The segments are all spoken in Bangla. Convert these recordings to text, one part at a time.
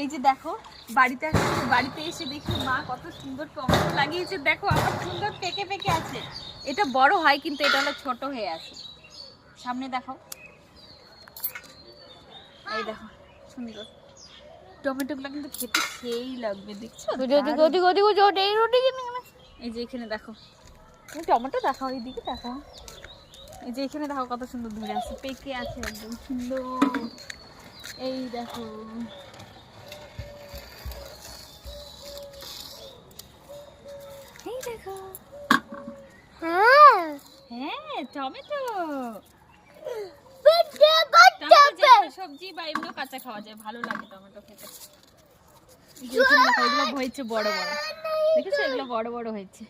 এই যে দেখো বাড়িতে এসে দেখি মা কত সুন্দর টমেটো লাগিয়েছে। দেখো আমার সুন্দর পেকে পেকে আছে। এটা বড় হয় কিন্তু এটা হলো ছোট হয়ে আছে। সামনে দেখাও, এই দেখো সুন্দর টমেটোগুলো কিন্তু খেতে সেই লাগবে। দেখছো এই যে এখানে দেখো টমেটো দেখাও, এইদিকে দেখাও, এই যে এখানে দেখো কত সুন্দর ধরে আছে, পেকে আছে একদম সুন্দর। এই দেখো এই দেখো, হ্যাঁ টমেটো। সবজি বা এমনি কাঁচা খাওয়া যায়, ভালো লাগে টমেটো খেতে। এগুলো হয়েছে বড় বড়, দেখেছো এগুলো বড় বড় হয়েছে।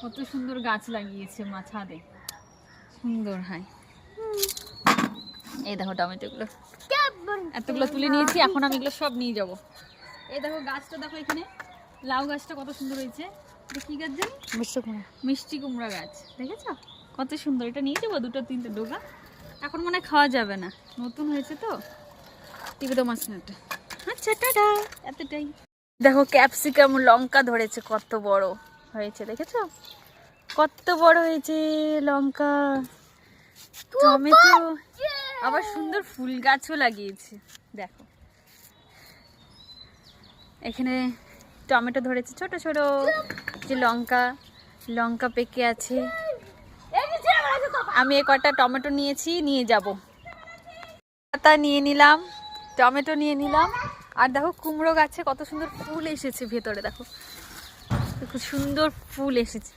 কত সুন্দর গাছ লাগিয়েছে মা ছাদে, সুন্দর হয়। এই দেখো টমেটো গুলো এতগুলো তুলে নিয়েছি, এখন আমি এগুলো সব নিয়ে যাব। এই দেখো গাছটা দেখো, এখানে লাউ গাছটা কত সুন্দর হয়েছে। কি গাছ জানি, মিষ্টি কুমড়া গাছ, দেখেছো কত সুন্দর। এটা নিয়ে যাবো, দুটো তিনটে ডোগা। এখন মনে হয় খাওয়া যাবে না, নতুন হয়েছে তো। টিভিটা মাছ না, আচ্ছা টাটা, এতটাই। দেখো ক্যাপসিকাম লঙ্কা ধরেছে, কত বড় হয়েছে দেখেছো, কত বড় হয়েছে লঙ্কা। টমেটো আবার সুন্দর ফুল গাছও লাগিয়েছে। দেখো এখানে টমেটো ধরেছে ছোট ছোট, যে লঙ্কা পেকে আছে। আমি কটা টমেটো নিয়েছি, নিয়ে যাব। পাতা নিয়ে নিলাম, টমেটো নিয়ে নিলাম। আর দেখো কুমড়ো গাছে কত সুন্দর ফুল এসেছে ভেতরে, দেখো খুব সুন্দর ফুল এসেছে।